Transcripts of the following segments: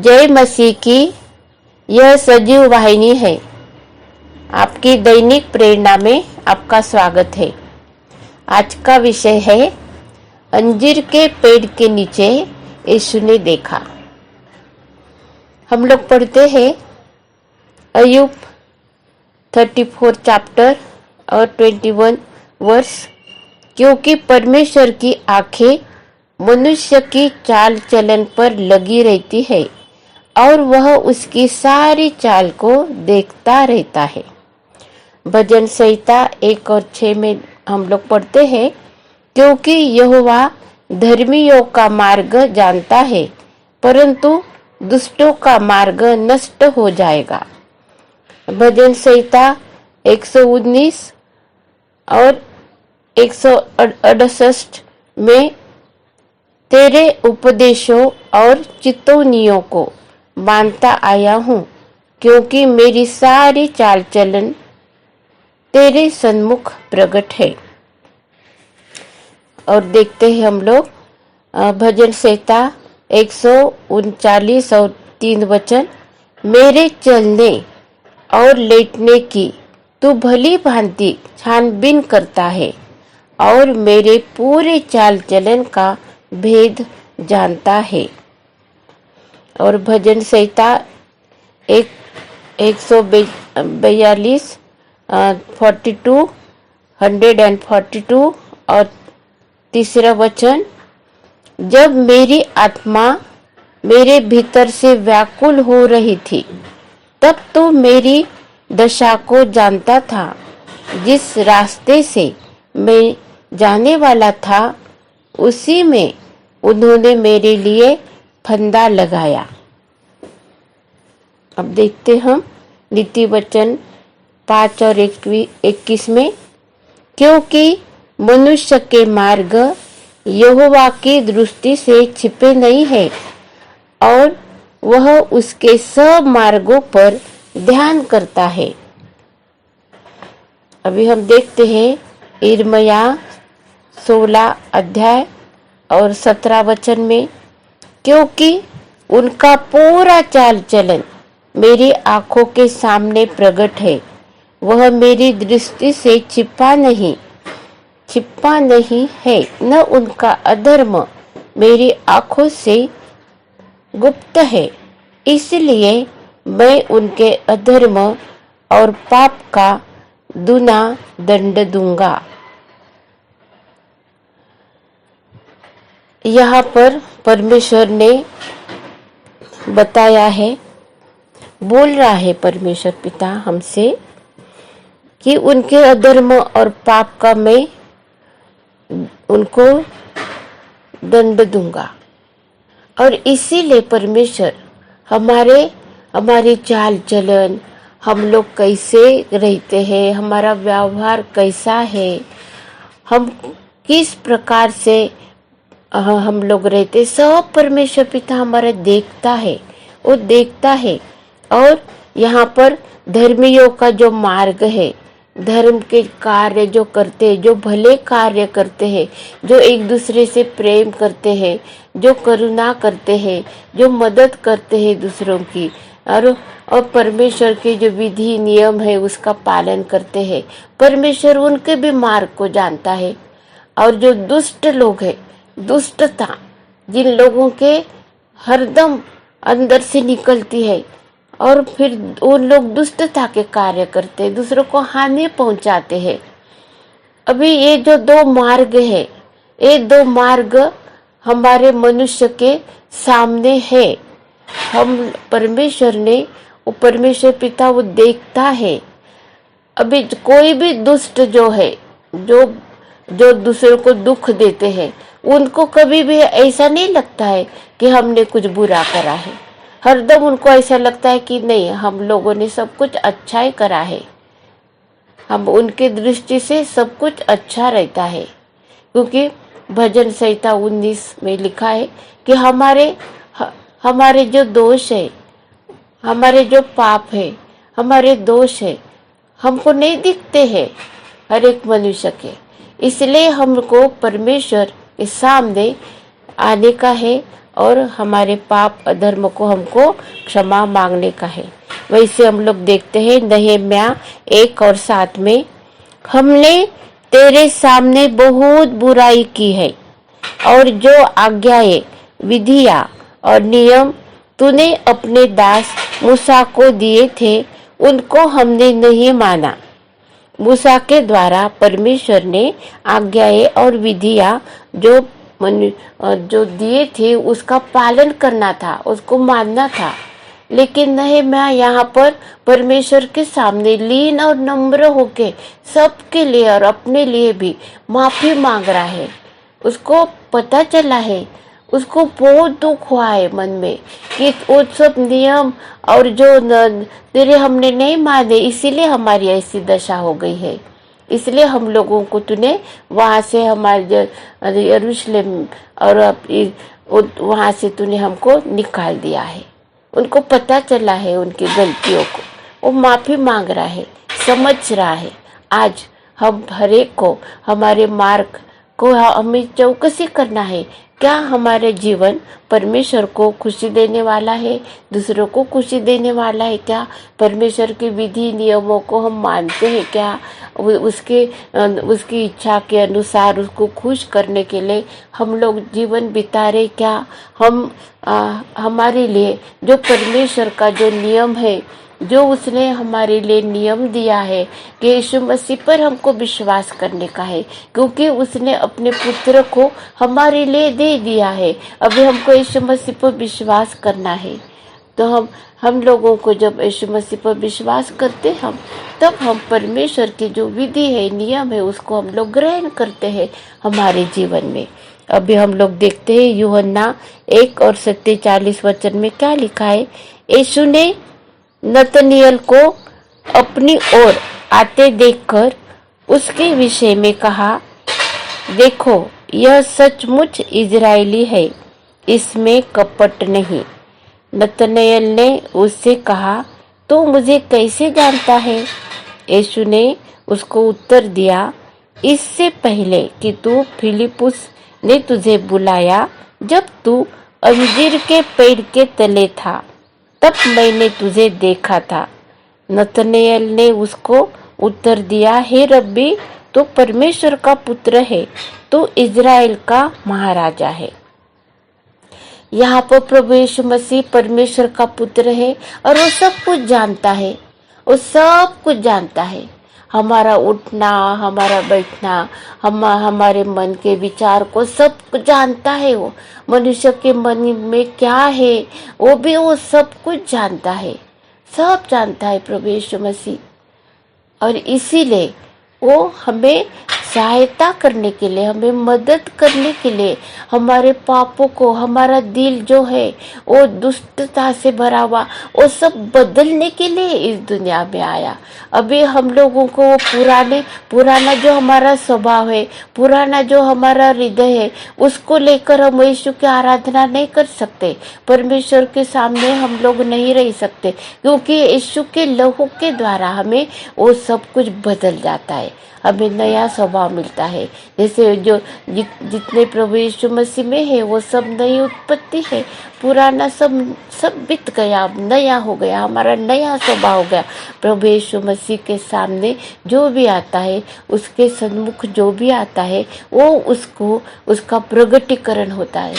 जय मसीह की यह सजीव वाहिनी है। आपकी दैनिक प्रेरणा में आपका स्वागत है। आज का विषय है अंजीर के पेड़ के नीचे यीशु ने देखा। हम लोग पढ़ते हैं अय्यूब 34 चैप्टर और 21 वर्स। क्योंकि परमेश्वर की आंखें मनुष्य की चाल चलन पर लगी रहती है और वह उसकी सारी चाल को देखता रहता है। भजन संहिता 1 और 6 में हम लोग पढ़ते हैं, क्योंकि यहोवा धर्मियों का मार्ग जानता है परंतु दुष्टों का मार्ग नष्ट हो जाएगा। भजन संहिता 119 और 168 में तेरे उपदेशों और चितौनियों को मानता आया हूँ, क्योंकि मेरी सारी चाल चलन तेरे सन्मुख प्रकट है। और देखते हैं हम लोग भजन संहिता 139 और 3 वचन। मेरे चलने और लेटने की तू भली भांति छानबीन करता है और मेरे पूरे चाल चलन का भेद जानता है। और भजन संहिता 142 142 और 3 वचन। जब मेरी आत्मा मेरे भीतर से व्याकुल हो रही थी तब तो मेरी दशा को जानता था। जिस रास्ते से मैं जाने वाला था उसी में उन्होंने मेरे लिए फंदा लगाया। अब देखते हम नीति वचन 5 और 21 में। क्योंकि मनुष्य के मार्ग यहोवा की दृष्टि से छिपे नहीं है और वह उसके सब मार्गों पर ध्यान करता है। अभी हम देखते हैं यिर्मयाह 16 अध्याय और 17 वचन में। क्योंकि उनका पूरा चाल चलन मेरी आंखों के सामने प्रकट है, वह मेरी दृष्टि से छिपा नहीं है, न उनका अधर्म मेरी आंखों से गुप्त है। इसलिए मैं उनके अधर्म और पाप का दुना दंड दूंगा। यहाँ पर परमेश्वर ने बताया है, बोल रहा है परमेश्वर पिता हमसे कि उनके अधर्म और पाप का मैं उनको दंड दूंगा। और इसीलिए परमेश्वर हमारी चाल चलन, हम लोग कैसे रहते हैं, हमारा व्यवहार कैसा है, हम किस प्रकार से हम लोग रहते, सब परमेश्वर पिता हमारा देखता है। वो देखता है। और यहाँ पर धर्मियों का जो मार्ग है, धर्म के कार्य जो करते हैं, जो भले कार्य करते हैं, जो एक दूसरे से प्रेम करते हैं, जो करुणा करते हैं, जो मदद करते हैं दूसरों की, और परमेश्वर के जो विधि नियम है उसका पालन करते हैं। परमेश्वर उनके भी मार्ग को जानता है। और जो दुष्ट लोग हैं, दुष्टता जिन लोगों के हरदम अंदर से निकलती है और फिर उन लोग दुष्टता के कार्य करते हैं, दूसरों को हानि पहुंचाते हैं। अभी ये जो 2 मार्ग है, ये 2 मार्ग हमारे मनुष्य के सामने है। हम परमेश्वर पिता वो देखता है। अभी कोई भी दुष्ट जो है, जो दूसरों को दुख देते हैं, उनको कभी भी ऐसा नहीं लगता है कि हमने कुछ बुरा करा है। हरदम उनको ऐसा लगता है कि नहीं, हम लोगों ने सब कुछ अच्छा ही करा है। हम उनके दृष्टि से सब कुछ अच्छा रहता है। क्योंकि भजन संहिता 19 में लिखा है कि हमारे जो दोष है, हमारे जो पाप है, हमारे दोष है, हमको नहीं दिखते हैं हर एक मनुष्य के। इसलिए हमको परमेश्वर के सामने आने का है और हमारे पाप अधर्म को हमको क्षमा मांगने का है। वैसे हम लोग देखते हैं नहम्याह 1:7 में, हमने तेरे सामने बहुत बुराई की है और जो आज्ञाएं, विधियां और नियम तूने अपने दास मूसा को दिए थे उनको हमने नहीं माना। मूसा के द्वारा परमेश्वर ने आज्ञाएं और विधियां जो दिए थे उसका पालन करना था, उसको मानना था। लेकिन नहम्याह यहाँ पर परमेश्वर के सामने लीन और नम्र होके सबके लिए और अपने लिए भी माफी मांग रहा है। उसको पता चला है, उसको बहुत दुख हुआ है मन में कि वो सब नियम और जो तेरे हमने नहीं माने, इसीलिए हमारी ऐसी दशा हो गई है। इसलिए हम लोगों को तूने वहां से हमारे यरूशलेम और वहां से तूने हमको निकाल दिया है। उनको पता चला है उनकी गलतियों को, वो माफी मांग रहा है, समझ रहा है। आज हम हरेक को हमारे मार्ग को हमें चौकसी करना है, क्या हमारे जीवन परमेश्वर को खुशी देने वाला है, दूसरों को खुशी देने वाला है क्या? परमेश्वर के विधि नियमों को हम मानते हैं क्या? उसकी इच्छा के अनुसार उसको खुश करने के लिए हम लोग जीवन बिता रहे क्या? हमारे लिए जो परमेश्वर का जो नियम है, जो उसने हमारे लिए नियम दिया है कि यीशु मसीह पर हमको विश्वास करने का है, क्योंकि उसने अपने पुत्र को हमारे लिए दे दिया है। अभी हमको यीशु मसीह पर विश्वास करना है। तो हम लोगों को जब यीशु मसीह पर विश्वास करते हम, तब हम परमेश्वर की जो विधि है, नियम है, उसको हम लोग ग्रहण करते हैं हमारे जीवन में। अभी हम लोग देखते हैं यूहन्ना 1:47 में क्या लिखा है। यीशु ने नतनिएल को अपनी ओर आते देखकर उसके विषय में कहा, देखो यह सचमुच इजरायली है, इसमें कपट नहीं। नतनएल ने उससे कहा, तू मुझे कैसे जानता है? यीशु ने उसको उत्तर दिया, इससे पहले कि तू फिलिपुस ने तुझे बुलाया, जब तू अंजीर के पेड़ के तले था, तब मैंने तुझे देखा था। नतनएल ने उसको उत्तर दिया, हे रब्बी, तू परमेश्वर का पुत्र है, तू इजराइल का महाराजा है। यहाँ पर प्रभु यीशु मसीह परमेश्वर का पुत्र है और वो सब कुछ जानता है, वो सब कुछ जानता है। हमारा उठना, हमारा बैठना, हमारे मन के विचार को सब जानता है। वो मनुष्य के मन में क्या है वो सब कुछ जानता है, सब जानता है प्रभु यीशु मसीह। और इसीलिए वो हमें सहायता करने के लिए, हमें मदद करने के लिए, हमारे पापों को, हमारा दिल जो है वो दुष्टता से भरा हुआ, वो सब बदलने के लिए इस दुनिया में आया। अभी हम लोगों को वो पुराना जो हमारा स्वभाव है, पुराना जो हमारा हृदय है, उसको लेकर हम यीशु की आराधना नहीं कर सकते, परमेश्वर के सामने हम लोग नहीं रह सकते, क्योंकि यीशु के लहू के द्वारा हमें वो सब कुछ बदल जाता है, हमें नया स्वभाव मिलता है। जैसे जो जितने प्रभु यीशु मसीह में है वो सब नई उत्पत्ति है, पुराना सब बीत गया, अब नया हो गया, हमारा नया स्वभाव हो गया। प्रभु यीशु मसीह के सामने जो भी आता है, उसके सन्मुख जो भी आता है, वो उसका प्रगटीकरण होता है।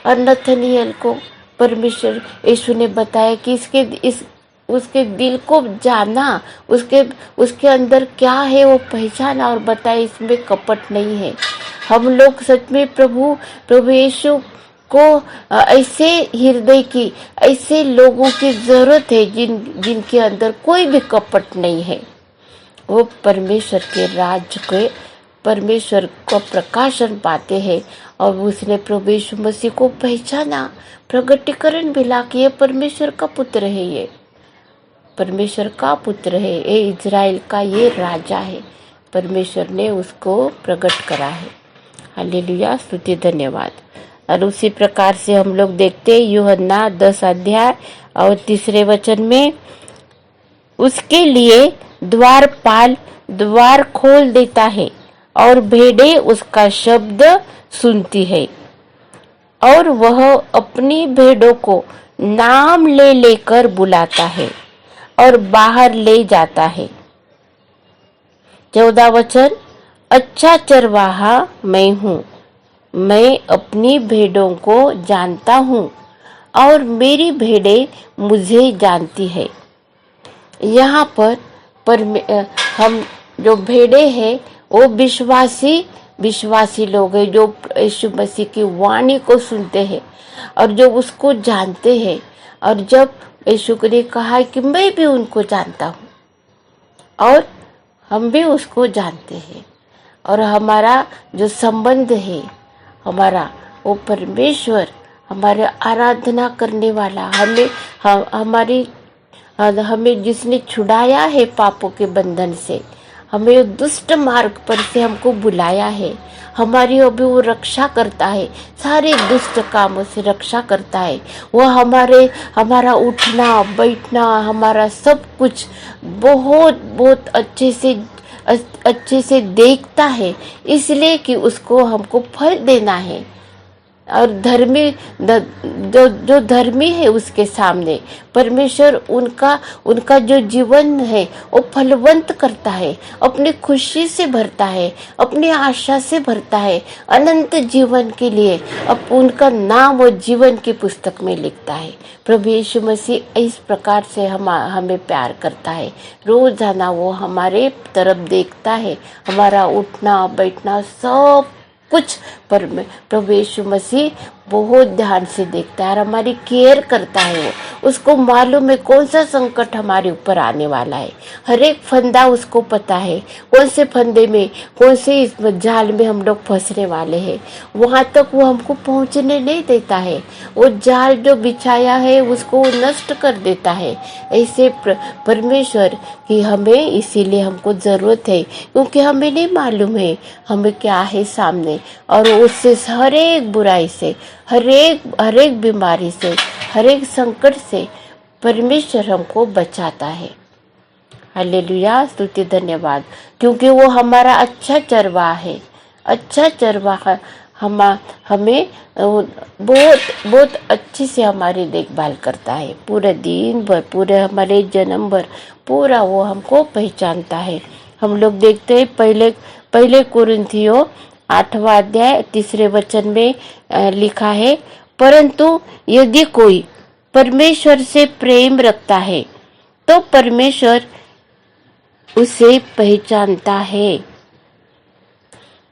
और नतनएल को परमेश्वर यीशु ने बताया कि उसके दिल को जाना, उसके अंदर क्या है वो पहचाना और बताए, इसमें कपट नहीं है। हम लोग सच में प्रभु यीशु को ऐसे हृदय की, ऐसे लोगों की जरूरत है जिनके अंदर कोई भी कपट नहीं है। वो परमेश्वर के राज्य के, परमेश्वर को प्रकाशन पाते हैं। और उसने प्रभु यीशु मसीह को पहचाना, प्रगटीकरण मिला कि ये परमेश्वर का पुत्र है, ये परमेश्वर का पुत्र है, ये इजराइल का ये राजा है। परमेश्वर ने उसको प्रकट करा है। हालेलुया, स्तुति, धन्यवाद। और उसी प्रकार से हम लोग देखते हैं यूहन्ना 10:3 में, उसके लिए द्वारपाल द्वार खोल देता है और भेड़ें उसका शब्द सुनती है। और वह अपनी भेड़ों को नाम ले लेकर बुलाता है और बाहर ले जाता है। 14 वचन, अच्छा चरवाहा मैं हूँ, मैं अपनी भेड़ों को जानता हूँ और मेरी भेड़ें मुझे जानती है। यहाँ पर हम जो भेड़े हैं वो विश्वासी लोग हैं जो यीशु मसीह की वाणी को सुनते हैं और जो उसको जानते हैं। और जब यीशु ने कहा कि मैं भी उनको जानता हूँ और हम भी उसको जानते हैं और हमारा जो संबंध है हमारा वो परमेश्वर, हमारे आराधना करने वाला, हमें जिसने छुड़ाया है पापों के बंधन से, हमें दुष्ट मार्ग पर से हमको बुलाया है, हमारी अभी वो रक्षा करता है, सारे दुष्ट कामों से रक्षा करता है। वो हमारा उठना बैठना, हमारा सब कुछ बहुत बहुत अच्छे से देखता है, इसलिए कि उसको हमको फल देना है। और जो धर्मी है उसके सामने परमेश्वर उनका जो जीवन है वो फलवंत करता है, अपनी खुशी से भरता है, अपनी आशा से भरता है, अनंत जीवन के लिए अब उनका नाम वो जीवन की पुस्तक में लिखता है। प्रभु यीशु मसीह इस प्रकार से हमें प्यार करता है। रोजाना वो हमारे तरफ देखता है, हमारा उठना बैठना सब कुछ पर प्रभु यीशु मसीह बहुत ध्यान से देखता है और हमारी केयर करता है। वो उसको मालूम है कौन सा संकट हमारे ऊपर आने वाला है, हर एक फंदा उसको पता है, कौन से फंदे में कौन से इस जाल में हम लोग फंसने वाले हैं, वहां तक वो हमको पहुंचने नहीं देता है। वो जाल जो बिछाया है उसको नष्ट कर देता है। ऐसे परमेश्वर की हमें इसीलिए हमको जरूरत है, क्योंकि हमें नहीं मालूम है हमें क्या है सामने, और उससे हर एक बुराई से, हर एक बीमारी से, हर एक संकट से परमेश्वर हमको बचाता है। हालेलुया, स्तुति धन्यवाद, क्योंकि वो हमारा अच्छा चरवाहा है। अच्छा चरवाहा हमें बहुत बहुत अच्छे से हमारी देखभाल करता है, पूरे दिन भर, पूरे हमारे जन्म भर पूरा वो हमको पहचानता है। हम लोग देखते हैं पहले कुरिन्थियों 8वां अध्याय 3 वचन में लिखा है, परंतु यदि कोई परमेश्वर से प्रेम रखता है तो परमेश्वर उसे पहचानता है।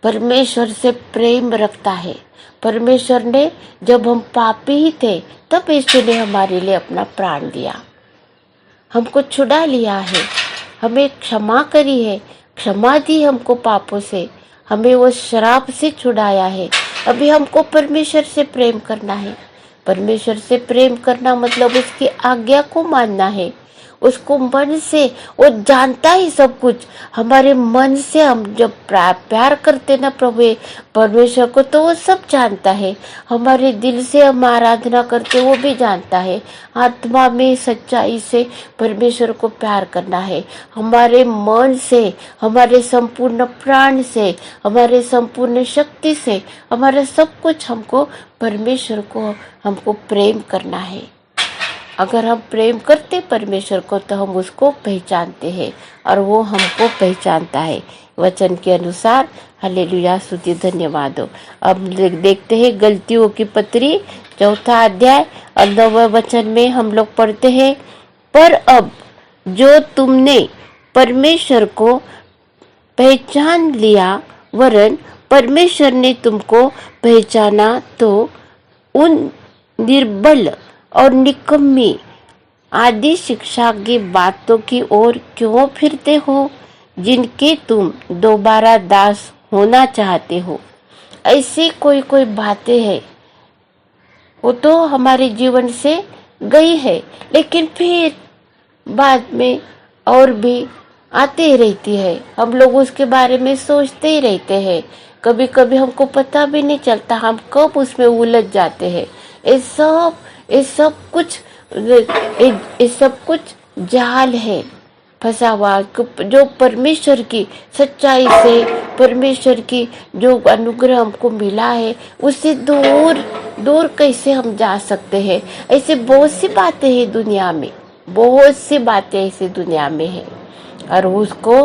परमेश्वर से प्रेम रखता है। परमेश्वर ने जब हम पापी ही थे तब यीशु ने हमारे लिए अपना प्राण दिया, हमको छुड़ा लिया है, हमें क्षमा करी है, क्षमा दी हमको पापों से, हमें वो शराब से छुड़ाया है। अभी हमको परमेश्वर से प्रेम करना है। परमेश्वर से प्रेम करना मतलब उसकी आज्ञा को मानना है, उसको मन से, वो जानता ही सब कुछ। हमारे मन से हम जब प्यार करते ना प्रभु परमेश्वर को, तो वो सब जानता है। हमारे दिल से हम आराधना करते वो भी जानता है। आत्मा में सच्चाई से परमेश्वर को प्यार करना है, हमारे मन से, हमारे संपूर्ण प्राण से, हमारे संपूर्ण शक्ति से, हमारे सब कुछ हमको परमेश्वर को हमको प्रेम करना है। अगर हम प्रेम करते परमेश्वर को तो हम उसको पहचानते हैं और वो हमको पहचानता है वचन के अनुसार। हालेलुया, स्तुति धन्यवाद हो। अब देखते हैं गलतियों की पत्री 4 अध्याय और 9 वचन में हम लोग पढ़ते हैं, पर अब जो तुमने परमेश्वर को पहचान लिया, वरन परमेश्वर ने तुमको पहचाना, तो उन निर्बल और निकम्मी आदि शिक्षा की बातों की ओर क्यों फिरते हो, जिनके तुम दोबारा दास होना चाहते हो। ऐसी कोई बातें हैं वो तो हमारे जीवन से गई है, लेकिन फिर बाद में और भी आती रहती है। हम लोग उसके बारे में सोचते ही रहते हैं, कभी कभी हमको पता भी नहीं चलता हम कब उसमें उलझ जाते हैं। ये सब कुछ जाल है, फंसा हुआ, जो परमेश्वर की सच्चाई से, परमेश्वर की जो अनुग्रह हमको मिला है, उससे दूर दूर कैसे हम जा सकते हैं। ऐसे बहुत सी बातें हैं दुनिया में, बहुत सी बातें ऐसी दुनिया में है, और उसको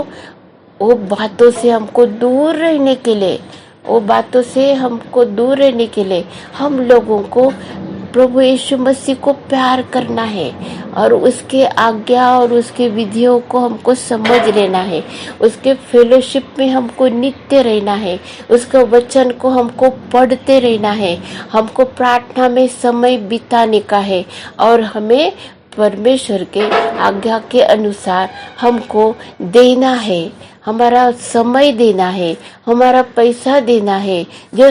वो बातों से हमको दूर रहने के लिए, वो बातों से हमको दूर रहने के लिए हम लोगों को प्रभु यीशु मसीह को प्यार करना है, और उसके आज्ञा और उसके विधियों को हमको समझ लेना है, उसके फेलोशिप में हमको नित्य रहना है, उसका वचन को हमको पढ़ते रहना है, हमको प्रार्थना में समय बिताने का है, और हमें परमेश्वर के आज्ञा के अनुसार हमको देना है, हमारा समय देना है, हमारा पैसा देना है, जो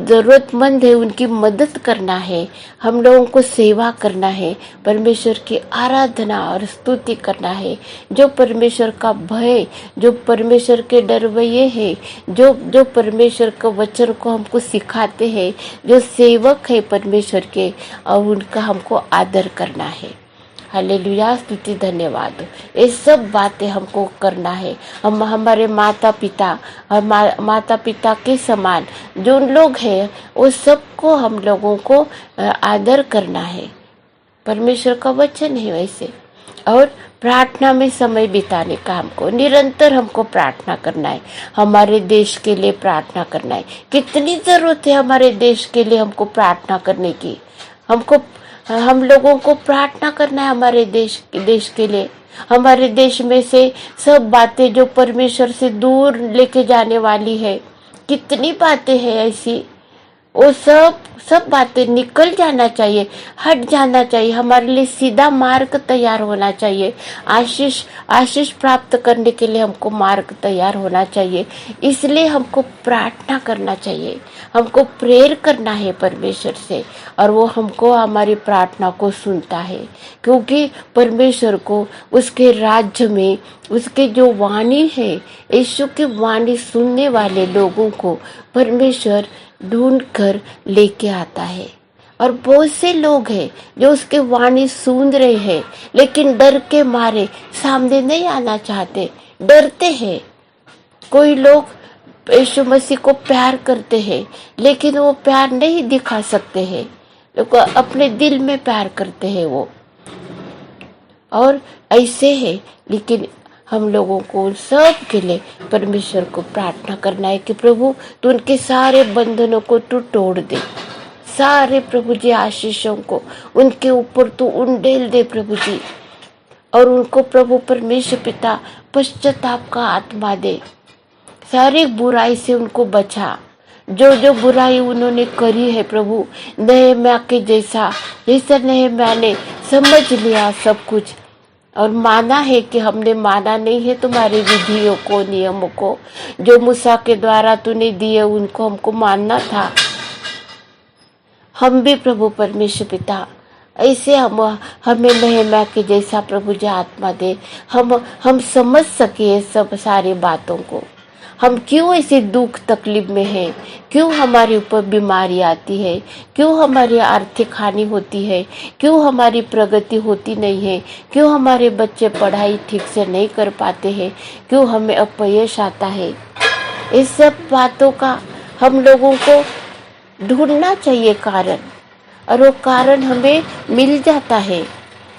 जरूरतमंद है उनकी मदद करना है, हम लोगों को सेवा करना है, परमेश्वर की आराधना और स्तुति करना है। जो परमेश्वर का भय, जो परमेश्वर के डरवैये है, जो परमेश्वर का वचन को हमको सिखाते हैं, जो सेवक है परमेश्वर के, और उनका हमको आदर करना है। हालेलुया, स्तुति धन्यवाद। ये सब बातें हमको करना है। हम हमारे माता पिता के समान जो लोग हैं, वो सबको हम लोगों को आदर करना है। परमेश्वर का वचन है वैसे। और प्रार्थना में समय बिताने का हमको निरंतर हमको प्रार्थना करना है, हमारे देश के लिए प्रार्थना करना है। कितनी जरूरत है हमारे देश के लिए हमको प्रार्थना करने की। हम लोगों को प्रार्थना करना है हमारे देश के लिए। हमारे देश में से सब बातें जो परमेश्वर से दूर लेके जाने वाली है, कितनी बातें हैं ऐसी, वो सब बातें निकल जाना चाहिए, हट जाना चाहिए। हमारे लिए सीधा मार्ग तैयार होना चाहिए। आशीष प्राप्त करने के लिए हमको मार्ग तैयार होना चाहिए। इसलिए हमको प्रार्थना करना चाहिए, हमको प्रेयर करना है परमेश्वर से, और वो हमको हमारी प्रार्थना को सुनता है। क्योंकि परमेश्वर को उसके राज्य में उसके जो वाणी है, यीशु की वाणी सुनने वाले लोगों को परमेश्वर ढूंढ कर लेके आता है। और बहुत से लोग हैं जो उसके वाणी सुन रहे हैं, लेकिन डर के मारे सामने नहीं आना चाहते, डरते हैं। कोई लोग यीशु मसीह को प्यार करते हैं, लेकिन वो प्यार नहीं दिखा सकते हैं। लोग अपने दिल में प्यार करते हैं वो, और ऐसे है। लेकिन हम लोगों को उन सब के लिए परमेश्वर को प्रार्थना करना है कि प्रभु तू उनके सारे बंधनों को तू तोड़ दे, सारे प्रभु जी आशीषों को उनके ऊपर तू उंडेल दे प्रभु जी, और उनको प्रभु परमेश्वर पिता पश्चाताप का आत्मा दे, सारी बुराई से उनको बचा। जो बुराई उन्होंने करी है प्रभु, नहम्याह के जैसा नहम्याह ने समझ लिया सब कुछ, और माना है कि हमने माना नहीं है तुम्हारी विधियों को, नियमों को, जो मूसा के द्वारा तूने दिए, उनको हमको मानना था। हम भी प्रभु परमेश्वर पिता ऐसे हमें नहम्याह के जैसा प्रभु जी आत्मा दे, हम समझ सके सब सारी बातों को। हम क्यों ऐसे दुख तकलीफ में हैं, क्यों हमारे ऊपर बीमारी आती है, क्यों हमारी आर्थिक हानि होती है, क्यों हमारी प्रगति होती नहीं है, क्यों हमारे बच्चे पढ़ाई ठीक से नहीं कर पाते हैं, क्यों हमें अपयश आता है। इस सब बातों का हम लोगों को ढूंढना चाहिए कारण, और वो कारण हमें मिल जाता है।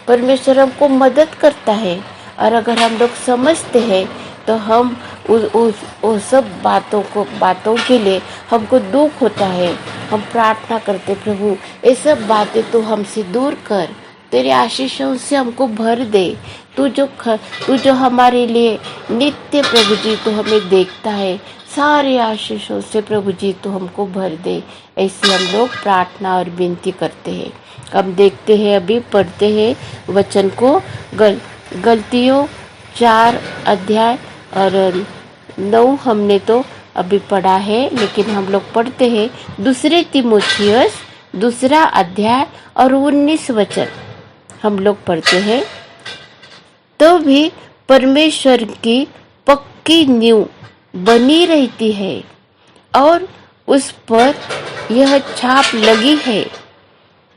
परमेश्वर हमको मदद करता है, और अगर हम लोग समझते हैं तो हम उस सब बातों के लिए हमको दुख होता है, हम प्रार्थना करते प्रभु ये सब बातें तो हमसे दूर कर, तेरे आशीषों से हमको भर दे। तू जो हमारे लिए नित्य प्रभु जी तो हमें देखता है, सारे आशीषों से प्रभु जी तो हमको भर दे। ऐसे हम लोग प्रार्थना और विनती करते हैं। हम देखते हैं, अभी पढ़ते हैं वचन को, गलतियों 4 अध्याय और 9 हमने तो अभी पढ़ा है, लेकिन हम लोग पढ़ते हैं 2 तीमुथियुस 2 अध्याय और 19 वचन हम लोग पढ़ते हैं। तो भी परमेश्वर की पक्की नींव बनी रहती है और उस पर यह छाप लगी है,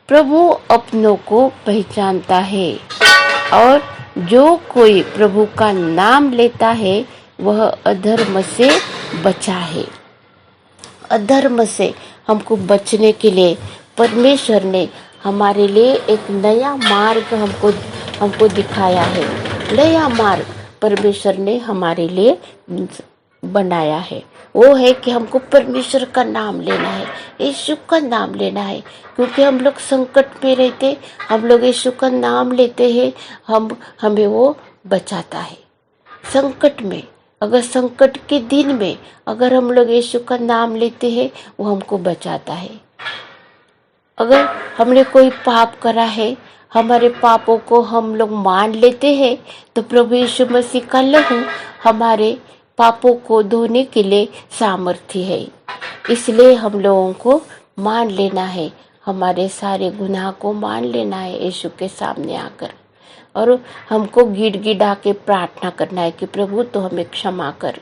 प्रभु अपनों को पहचानता है। और जो कोई प्रभु का नाम लेता है वह अधर्म से बचा है। अधर्म से हमको बचने के लिए परमेश्वर ने हमारे लिए एक नया मार्ग हमको दिखाया है। नया मार्ग परमेश्वर ने हमारे लिए बनाया है। वो है कि हमको परमेश्वर का नाम लेना है, यीशु का नाम लेना है। क्योंकि हम लोग संकट में रहते, हम लोग यीशु का नाम लेते हैं, हमें वो बचाता है। संकट में, अगर संकट के दिन में अगर हम लोग यीशु का नाम लेते हैं, वो हमको बचाता है। अगर हमने कोई पाप करा है, हमारे पापों को हम लोग मान लेते हैं, तो प्रभु यीशु मसीह का लहू हमारे पापों को धोने के लिए सामर्थ्य है। इसलिए हम लोगों को मान लेना है, हमारे सारे गुनाह को मान लेना है यीशु के सामने आकर, और हमको गिड़गिड़ा के प्रार्थना करना है कि प्रभु तो हमें क्षमा कर,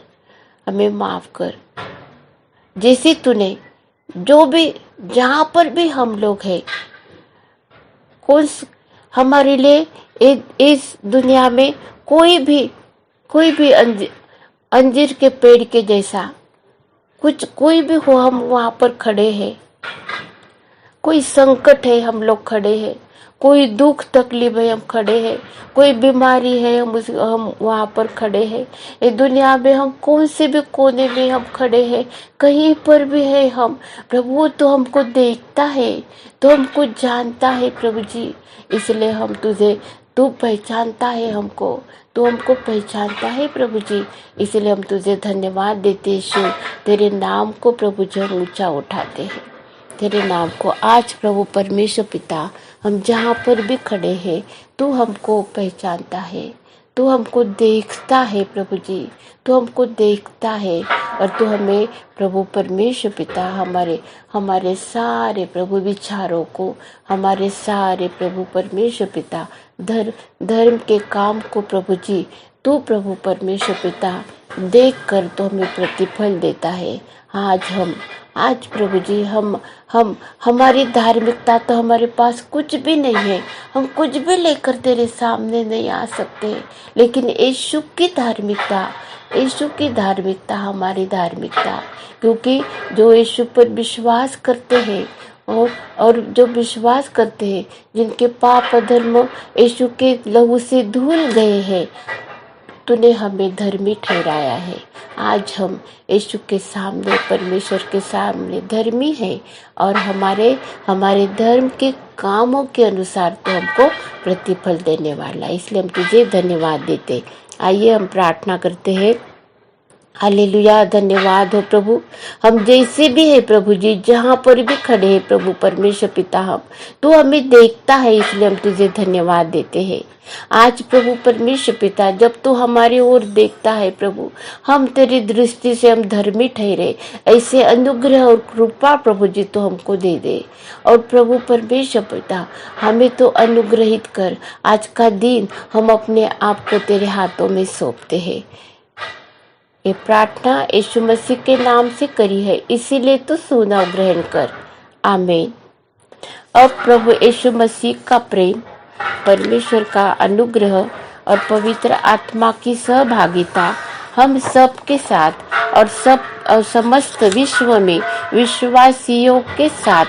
हमें माफ कर। जैसे तूने जो भी जहाँ पर भी हम लोग हैं, कौन हमारे लिए इस दुनिया में कोई भी अंजीर के पेड़ के जैसा कोई भी हो, हम वहाँ पर खड़े हैं। कोई संकट है, हम लोग खड़े हैं। कोई दुख तकलीफ है, हम खड़े हैं। कोई बीमारी है, हम वहाँ पर खड़े हैं। इस दुनिया में हम कौन से भी कोने में हम खड़े हैं, कहीं पर भी है हम, प्रभु तो हमको देखता है, तो हमको जानता है प्रभु जी। इसलिए हम तू पहचानता है हमको, तू हमको पहचानता है प्रभु जी। इसलिए हम तुझे धन्यवाद देते यीशु, तेरे नाम को प्रभु जी हम ऊंचा उठाते हैं, तेरे नाम को। आज प्रभु परमेश्वर पिता, हम जहाँ पर भी खड़े हैं, तू हमको पहचानता है, तू हमको देखता है प्रभु जी, तू हमको देखता है। और तू हमें प्रभु परमेश्वर पिता हमारे सारे प्रभु विचारों को, हमारे सारे प्रभु परमेश्वर पिता धर्म के काम को प्रभु जी, तू प्रभु परमेश्वर पिता देख कर तो हमें प्रतिफल देता है। आज प्रभु जी हम हमारी धार्मिकता तो हमारे पास कुछ भी नहीं है, हम कुछ भी लेकर तेरे सामने नहीं आ सकते, लेकिन यीशु की धार्मिकता हमारी धार्मिकता, क्योंकि जो यीशु पर विश्वास करते हैं और जो विश्वास करते हैं, जिनके पाप अधर्म यीशु के लहू से धुल गए हैं, तूने हमें धर्मी ठहराया है। आज हम यीशु के सामने, परमेश्वर के सामने धर्मी हैं, और हमारे धर्म के कामों के अनुसार तो हमको प्रतिफल देने वाला है। इसलिए हम तुझे धन्यवाद देते। आइए हम प्रार्थना करते हैं। हालेलुया, धन्यवाद हो प्रभु। हम जैसे भी है प्रभु जी, जहाँ पर भी खड़े हैं प्रभु परमेश्वर पिता, तू हमें देखता है, इसलिए हम तुझे धन्यवाद देते हैं। आज प्रभु परमेश्वर पिता, जब तू हमारी ओर देखता है प्रभु, हम तेरी दृष्टि से हम धर्मी ठहरे, ऐसे अनुग्रह और कृपा प्रभु जी तो हमको दे दे। और प्रभु परमेश्वर पिता, हमें तो अनुग्रहित कर। आज का दिन हम अपने आप को तेरे हाथों में सौंपते हैं। ये प्रार्थना यीशु मसीह के नाम से करी है, इसीलिए तो सुना ग्रहण कर, आमीन। अब प्रभु यीशु मसीह का प्रेम, परमेश्वर का अनुग्रह और पवित्र आत्मा की सहभागिता हम सब के साथ और समस्त विश्व में विश्वासियों के साथ